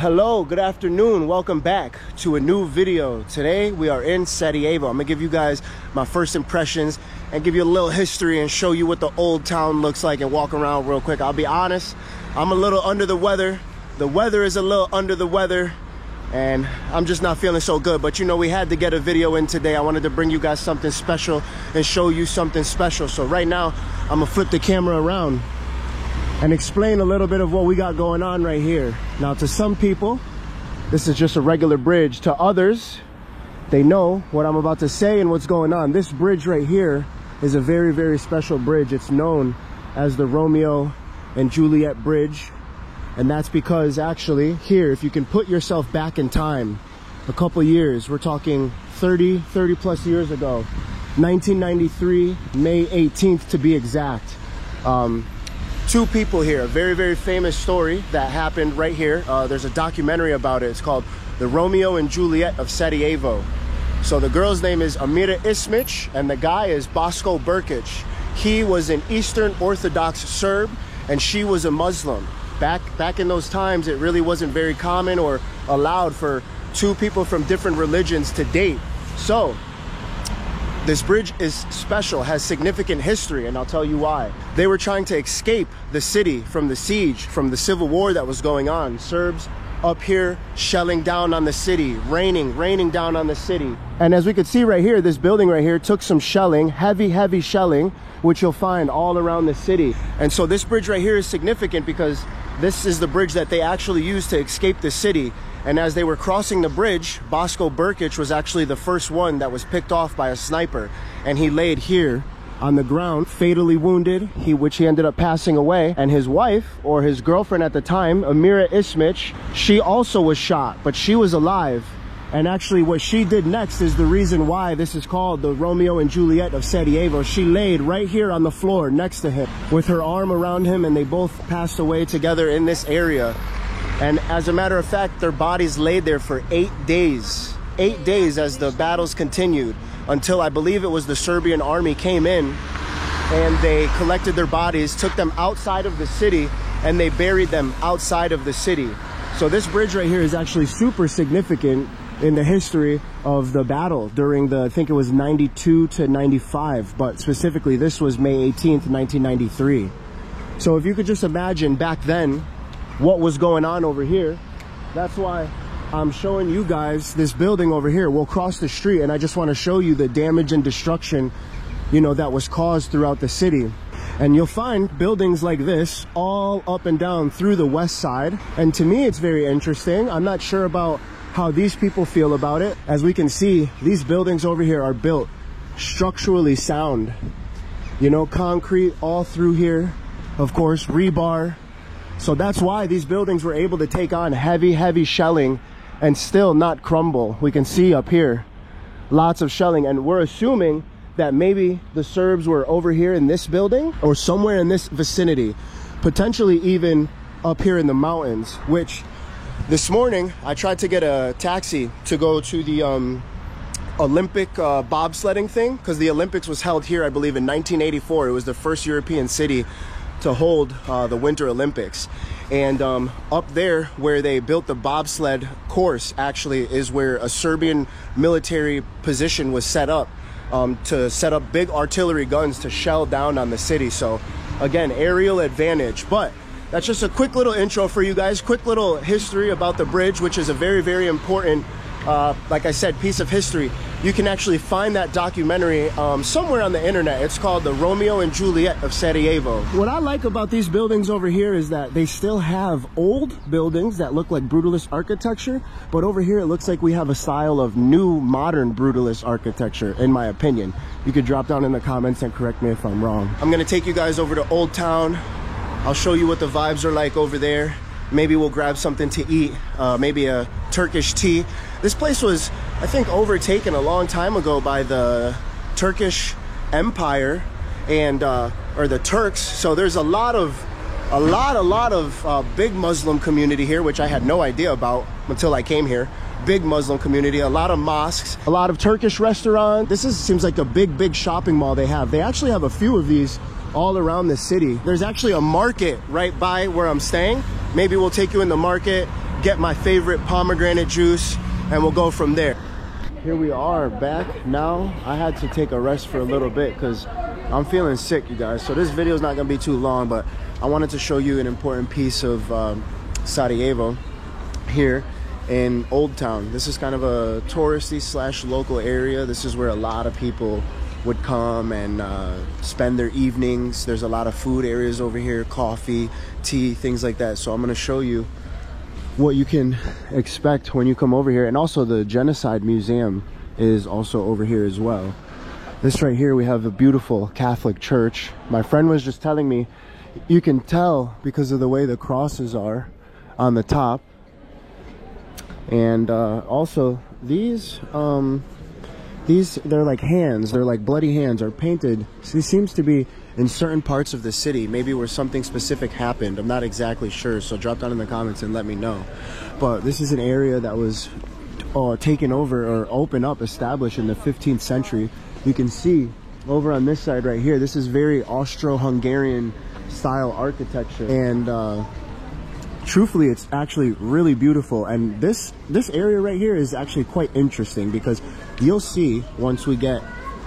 Hello, good afternoon. Welcome back to a new video. Today we are in Sarajevo. I'm gonna give you guys my first impressions and give you a little history and show you what the old town looks like and walk around real quick. I'll be honest, I'm a little under the weather. The weather is a little under the weather and I'm just not feeling so good. But you know, we had to get a video in today. I wanted to bring you guys something special and show you something special. So right now, I'm gonna flip the camera around and explain a little bit of what we got going on right here. Now, to some people, this is just a regular bridge. To others, they know what I'm about to say and what's going on. This bridge right here is a very, very special bridge. It's known as the Romeo and Juliet Bridge. And that's because actually here, if you can put yourself back in time a couple years, we're talking 30 plus years ago, 1993, May 18th to be exact. Two people here, a very, very famous story that happened right here. There's a documentary about it. It's called The Romeo and Juliet of Sarajevo. So the girl's name is Amira Ismic and the guy is Bosko Brkic. He was an Eastern Orthodox Serb and she was a Muslim. Back in those times, it really wasn't very common or allowed for two people from different religions to date. So this bridge is special, has significant history, and I'll tell you why. They were trying to escape the city from the siege, from the civil war that was going on. Serbs up here shelling down on the city, raining down on the city. And as we could see right here, this building right here took some shelling, heavy shelling, which you'll find all around the city. And so this bridge right here is significant because this is the bridge that they actually used to escape the city. And as they were crossing the bridge, Bosko Brkic was actually the first one that was picked off by a sniper. And he laid here on the ground, fatally wounded, which he ended up passing away. And his wife, or his girlfriend at the time, Amira Ismic, she also was shot, but she was alive. And actually what she did next is the reason why this is called the Romeo and Juliet of Sarajevo. She laid right here on the floor next to him with her arm around him, and they both passed away together in this area. And as a matter of fact, their bodies laid there for 8 days. 8 days as the battles continued until I believe it was the Serbian army came in and they collected their bodies, took them outside of the city, and they buried them outside of the city. So this bridge right here is actually super significant in the history of the battle during the, I think it was 92 to 95, but specifically this was May 18th, 1993. So if you could just imagine back then what was going on over here, that's why I'm showing you guys this building over here. We'll cross the street and I just want to show you the damage and destruction, you know, that was caused throughout the city. And you'll find buildings like this all up and down through the west side. And to me, it's very interesting. I'm not sure about how these people feel about it. As we can see, these buildings over here are built structurally sound. You know, concrete all through here, of course, rebar. So that's why these buildings were able to take on heavy shelling and still not crumble. We can see up here lots of shelling, and we're assuming that maybe the Serbs were over here in this building or somewhere in this vicinity, potentially even up here in the mountains. Which this morning I tried to get a taxi to go to the Olympic bobsledding thing, because the Olympics was held here, I believe, in 1984. It was the first European city to hold the Winter Olympics. And up there where they built the bobsled course actually is where a Serbian military position was set up to set up big artillery guns to shell down on the city. So again, aerial advantage. But that's just a quick little intro for you guys, quick little history about the bridge, which is a very important, like I said, piece of history. You can actually find that documentary somewhere on the internet. It's called The Romeo and Juliet of Sarajevo. What I like about these buildings over here is that they still have old buildings that look like brutalist architecture, but over here it looks like we have a style of new modern brutalist architecture, in my opinion. You could drop down in the comments and correct me if I'm wrong. I'm gonna take you guys over to Old Town. I'll show you what the vibes are like over there. Maybe we'll grab something to eat, maybe a Turkish tea. This place was, I think, overtaken a long time ago by the Turkish Empire and or the Turks. So there's a lot of big Muslim community here, which I had no idea about until I came here. Big Muslim community, a lot of mosques, a lot of Turkish restaurants. Seems like a big shopping mall they have. They actually have a few of these all around the city. There's actually a market right by where I'm staying. Maybe we'll take you in the market, get my favorite pomegranate juice, and we'll go from there. Here we are back now. I had to take a rest for a little bit because I'm feeling sick, you guys. So this video is not gonna be too long, but I wanted to show you an important piece of Sarajevo here in Old Town. This is kind of a touristy slash local area. This is where a lot of people would come and spend their evenings. There's a lot of food areas over here, coffee, tea, things like that. So I'm gonna show you what you can expect when you come over here. And also the Genocide Museum is also over here as well. This right here, we have a beautiful Catholic church. My friend was just telling me, you can tell because of the way the crosses are on the top. And also these they're like hands, they're like bloody hands, are painted. So this seems to be in certain parts of the city, maybe where something specific happened. I'm not exactly sure, so drop down in the comments and let me know. But this is an area that was taken over or opened up, established in the 15th century. You can see over on this side right here, this is very Austro-Hungarian style architecture. And truthfully, it's actually really beautiful. And this area right here is actually quite interesting because you'll see once we get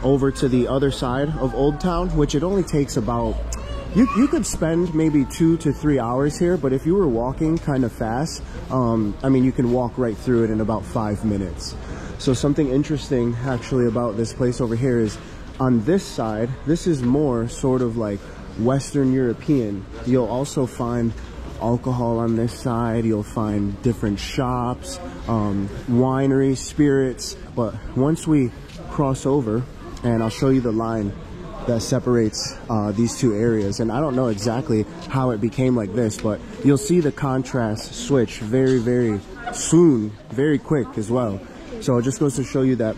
over to the other side of Old Town, which it only takes about, you could spend maybe 2 to 3 hours here, but if you were walking kind of fast, I mean, you can walk right through it in about 5 minutes. So something interesting actually about this place over here is on this side, this is more sort of like Western European. You'll also find alcohol on this side, you'll find different shops, wineries, spirits. But once we cross over, and I'll show you the line that separates these two areas, and I don't know exactly how it became like this, but you'll see the contrast switch very, very soon, very quick as well. So it just goes to show you that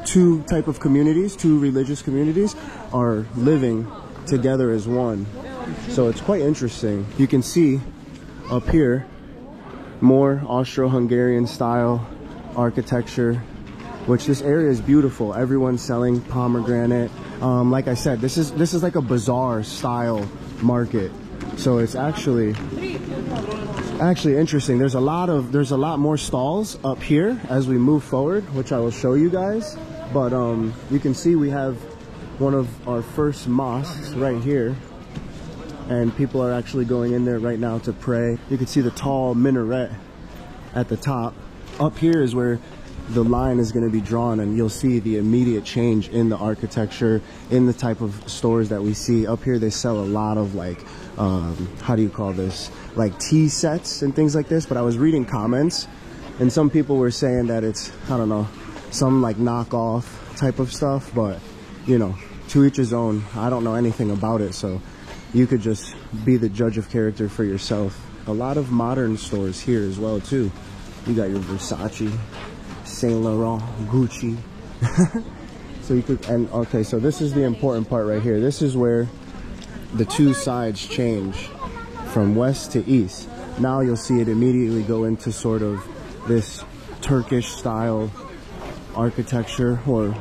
two type of communities, two religious communities, are living together as one. So it's quite interesting. You can see up here more Austro-Hungarian style architecture, which this area is beautiful. Everyone's selling pomegranate. Like I said, this is like a bazaar style market. So it's actually interesting. There's a lot more stalls up here as we move forward, which I will show you guys. But you can see we have one of our first mosques right here, and people are actually going in there right now to pray. You can see the tall minaret at the top. Up here is where the line is going to be drawn, and you'll see the immediate change in the architecture, in the type of stores that we see. Up here they sell a lot of like how do you call this, like tea sets and things like this. But I was reading comments and some people were saying that it's, I don't know, some like knockoff type of stuff. But you know, to each his own. I don't know anything about it, so you could just be the judge of character for yourself. A lot of modern stores here as well too. You got your Versace, Saint Laurent, Gucci. So you could, and okay, so this is the important part right here. This is where the two sides change from west to east. Now you'll see it immediately go into sort of this Turkish style architecture, or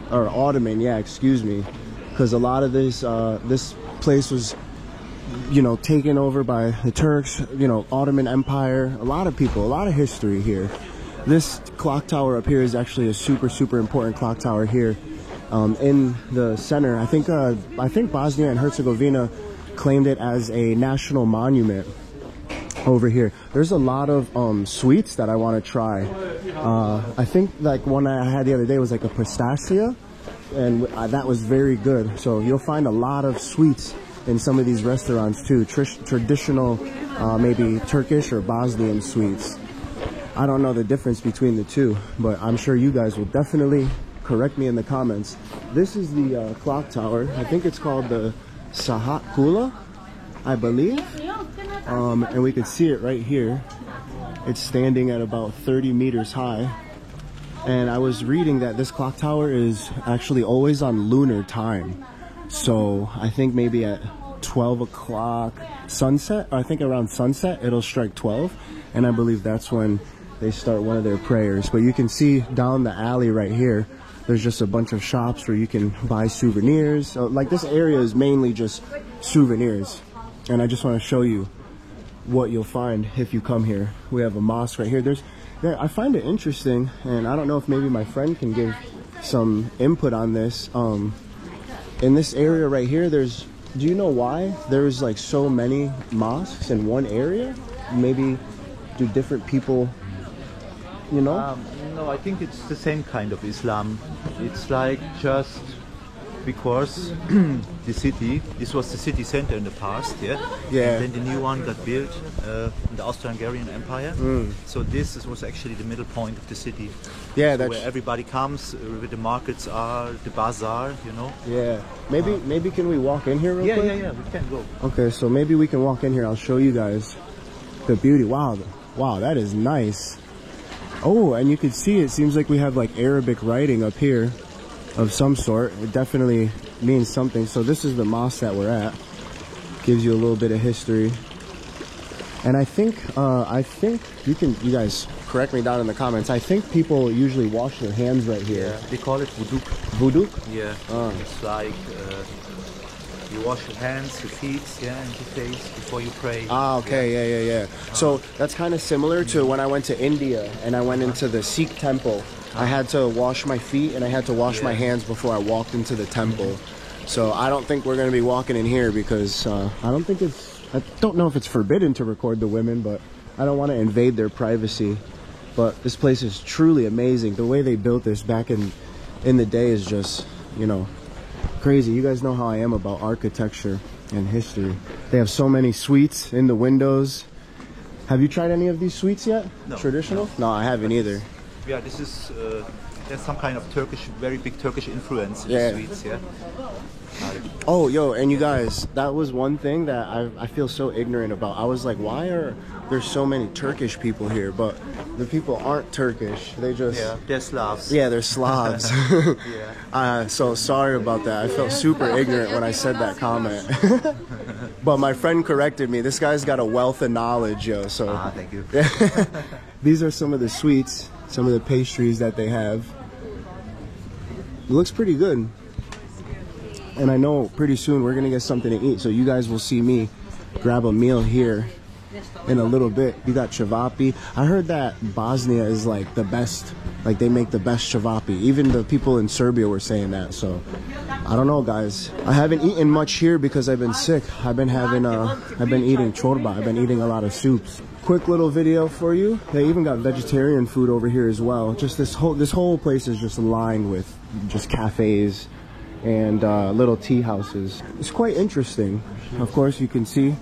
Ottoman, yeah, excuse me, because a lot of this this place was, you know, taken over by the Turks, you know, Ottoman Empire. A lot of people, a lot of history here. This clock tower up here is actually a super important clock tower here in the center. I think Bosnia and Herzegovina claimed it as a national monument over here. There's a lot of sweets that I want to try. I think like one I had the other day was like a pistachio, and that was very good. So you'll find a lot of sweets in some of these restaurants too, traditional maybe Turkish or Bosnian sweets. I don't know the difference between the two, but I'm sure you guys will definitely correct me in the comments. This is the clock tower. I think it's called the Sahat Kula, I believe. And we can see it right here. It's standing at about 30 meters high. And I was reading that this clock tower is actually always on lunar time. So I think maybe at 12 o'clock sunset, I think around sunset, it'll strike 12. And I believe that's when they start one of their prayers. But you can see down the alley right here, there's just a bunch of shops where you can buy souvenirs. So, like, this area is mainly just souvenirs. And I just want to show you what you'll find if you come here. We have a mosque right here. I find it interesting, and I don't know if maybe my friend can give some input on this. In this area right here, do you know why there's like so many mosques in one area? Maybe do different people, you know? No, I think it's the same kind of Islam. It's like just because this was the city center in the past, yeah? Yeah. And then the new one got built in the Austro-Hungarian Empire. So this was actually the middle point of the city. Yeah, so where everybody comes, where the markets are, the bazaar, you know? Yeah. Maybe can we walk in here real quick? Yeah, we can go. Okay, so maybe we can walk in here. I'll show you guys the beauty. Wow, that is nice. Oh, and you can see it seems like we have like Arabic writing up here of some sort. It definitely means something. So this is the mosque that we're at. Gives you a little bit of history. And I think you guys correct me down in the comments. I think people usually wash their hands right here. Yeah, they call it wuduk. Wuduk? Yeah. It's like you wash your hands, your feet, and your face before you pray. Ah, okay, yeah. So that's kind of similar to when I went to India and I went into the Sikh temple. I had to wash my feet and I had to wash my hands before I walked into the temple. So I don't think we're going to be walking in here because I don't know if it's forbidden to record the women, but I don't want to invade their privacy. But this place is truly amazing. The way they built this back in the day is just, you know, crazy. You guys know how I am about architecture and history. They have so many sweets in the windows. Have you tried any of these sweets yet? No. Traditional? No, I haven't either. Yeah, this is there's some kind of very big Turkish influence in the sweets, yeah. Oh, yo, and you guys, that was one thing that I feel so ignorant about. I was like, why are there so many Turkish people here? But the people aren't Turkish. They just... Yeah, they're Slavs. Yeah, they're Slavs. So sorry about that. I felt super ignorant when I said that comment. But my friend corrected me. This guy's got a wealth of knowledge, yo. So thank you. These are some of the sweets, some of the pastries that they have. It looks pretty good. And I know pretty soon we're gonna get something to eat, so you guys will see me grab a meal here in a little bit. You got cevapi. I heard that Bosnia is like the best, like they make the best cevapi. Even the people in Serbia were saying that. So I don't know, guys. I haven't eaten much here because I've been sick. I've been eating chorba. I've been eating a lot of soups. Quick little video for you. They even got vegetarian food over here as well. Just this whole place is just lined with just cafes and little tea houses. It's quite interesting. Of course, you can see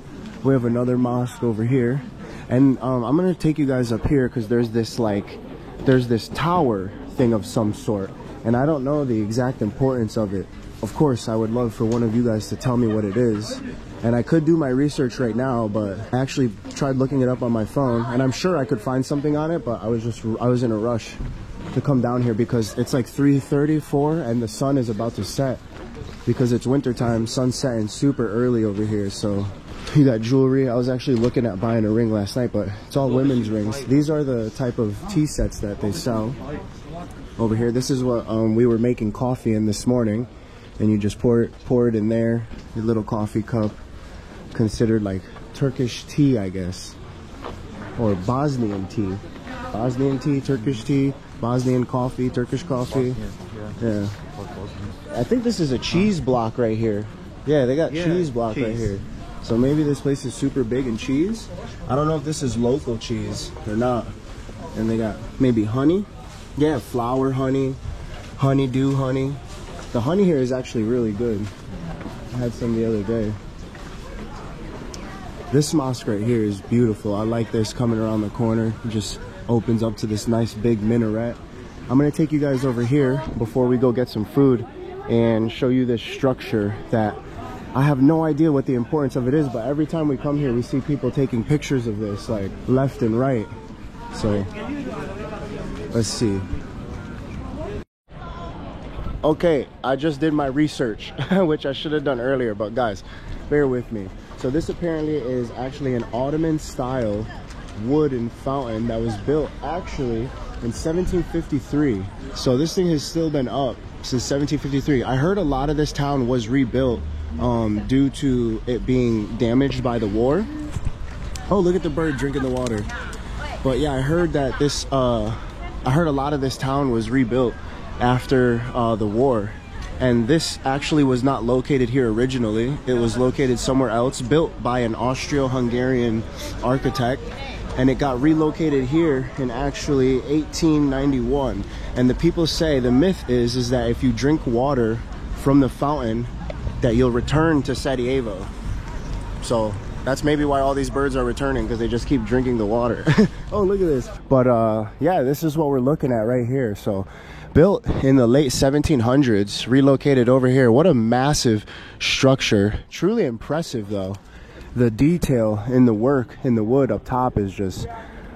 we have another mosque over here, and I'm gonna take you guys up here because there's this tower thing of some sort, and I don't know the exact importance of it. Of course, I would love for one of you guys to tell me what it is, and I could do my research right now, but I actually tried looking it up on my phone, and I'm sure I could find something on it, but I was in a rush to come down here because it's like 3:34 and the sun is about to set because it's winter time. Sun's setting super early over here. So you got jewelry. I was actually looking at buying a ring last night, but it's all women's rings. These are the type of tea sets that they sell over here. This is what we were making coffee in this morning, and you just pour it in there, your little coffee cup, considered like Turkish tea, I guess, or Bosnian tea. Bosnian tea, Turkish tea, Bosnian coffee, Turkish coffee. Yeah. I think this is a cheese block right here. Yeah, they got cheese block right here. So maybe this place is super big in cheese. I don't know if this is local cheese or not. And they got maybe honey. Yeah, flower honey, honeydew honey. The honey here is actually really good. I had some the other day. This mosque right here is beautiful. I like this coming around the corner. It just opens up to this nice big minaret. I'm gonna take you guys over here before we go get some food and show you this structure that I have no idea what the importance of it is, but every time we come here we see people taking pictures of this like left and right. So let's see. Okay, I just did my research which I should have done earlier, but guys, bear with me. So this apparently is actually an Ottoman style wooden fountain that was built actually in 1753. So this thing has still been up since 1753. I heard a lot of this town was rebuilt due to it being damaged by the war. Oh, look at the bird drinking the water. But yeah, I heard that this, I heard a lot of this town was rebuilt after the war. And this actually was not located here originally. It was located somewhere else, built by an Austro-Hungarian architect. And it got relocated here in actually 1891. And the people say, the myth is that if you drink water from the fountain, that you'll return to Sarajevo. So that's maybe why all these birds are returning, because they just keep drinking the water. Oh, look at this. But yeah, this is what we're looking at right here. So built in the late 1700s, relocated over here. What a massive structure. Truly impressive though. The detail in the work in the wood up top is just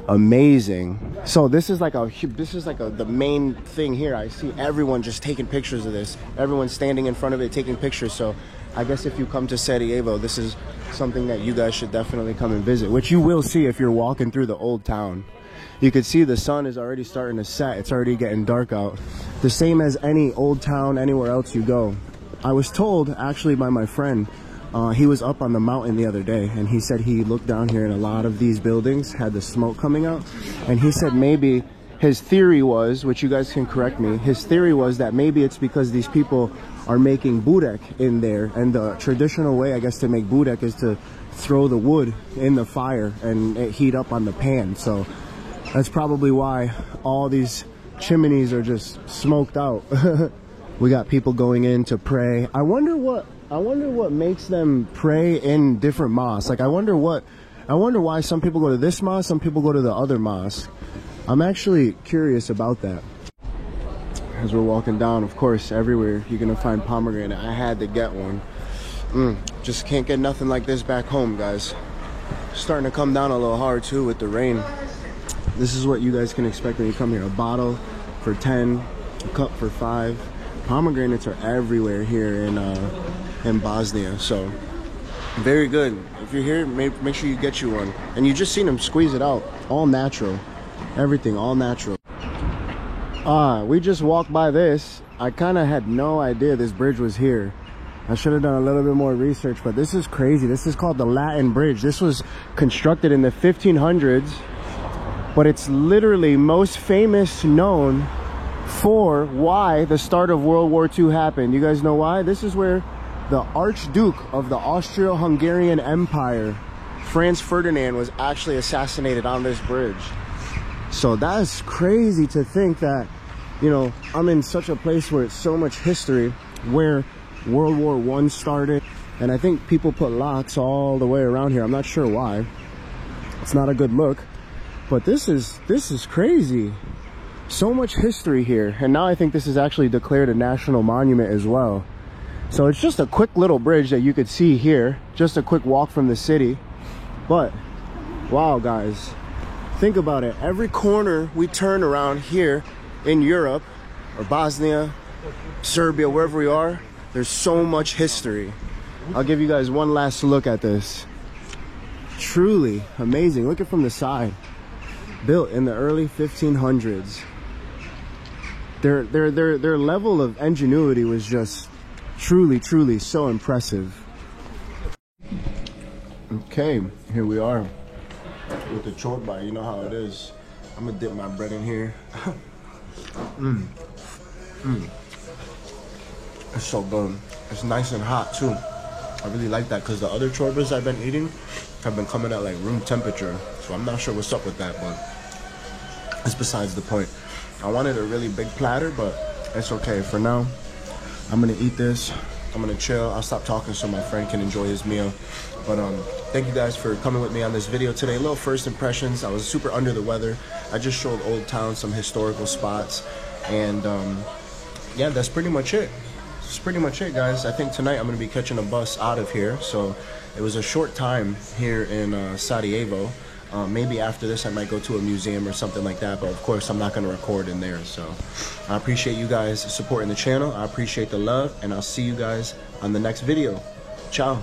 amazing. So this is like the main thing here. I see everyone just taking pictures of this. Everyone's standing in front of it taking pictures. So I guess if you come to Sarajevo, this is something that you guys should definitely come and visit, which you will see if you're walking through the old town. You can see the sun is already starting to set. It's already getting dark out. The same as any old town anywhere else you go. I was told actually by my friend, he was up on the mountain the other day, and he said he looked down here and a lot of these buildings had the smoke coming out. And he said maybe his theory was, which you guys can correct me, his theory was that maybe it's because these people are making burek in there, and the traditional way, I guess, to make burek is to throw the wood in the fire and it heat up on the pan. So that's probably why all these chimneys are just smoked out. We got people going in to pray. I wonder what makes them pray in different mosques. Like I wonder why some people go to this mosque, some people go to the other mosque. I'm actually curious about that. As we're walking down, of course, everywhere you're gonna find pomegranate. I had to get one. Just can't get nothing like this back home, guys. Starting to come down a little hard too with the rain. This is what you guys can expect when you come here. A bottle for 10, a cup for 5. Pomegranates are everywhere here in Bosnia, so very good. If you're here, make sure you get you one. And you just seen them squeeze it out, all natural, everything all natural. We just walked by this. I kind of had no idea this bridge was here. I should have done a little bit more research, but this is crazy. This is called the Latin Bridge. This was constructed in the 1500s, but it's literally most famous known for why the start of World War II happened. You guys know why? This is where the Archduke of the Austro-Hungarian Empire, Franz Ferdinand, was actually assassinated on this bridge. So that's crazy to think that, you know, I'm in such a place where it's so much history, where World War I started. And I think people put locks all the way around here. I'm not sure why. It's not a good look, but this is crazy. So much history here. And now I think this is actually declared a national monument as well. So it's just a quick little bridge that you could see here, just a quick walk from the city. But wow, guys, think about it. Every corner we turn around here in Europe or Bosnia, Serbia, wherever we are, there's so much history. I'll give you guys one last look at this. Truly amazing. Look at it from the side. Built in the early 1500s. Their level of ingenuity was just truly so impressive. Okay, here we are with the chorba. You know how it is. I'm gonna dip my bread in here. It's so good. It's nice and hot too. I really like that, because the other chorbas I've been eating have been coming at like room temperature. So I'm not sure what's up with that, but it's besides the point. I wanted a really big platter, but it's okay. For now, I'm gonna eat this. I'm gonna chill. I'll stop talking so my friend can enjoy his meal. But thank you guys for coming with me on this video today. Little first impressions. I was super under the weather. I just showed Old Town, some historical spots, and yeah, that's pretty much it. That's pretty much it, guys. I think tonight I'm gonna be catching a bus out of here. So it was a short time here in Sarajevo. Maybe after this I might go to a museum or something like that, but of course I'm not going to record in there. So I appreciate you guys supporting the channel. I appreciate the love, and I'll see you guys on the next video. Ciao.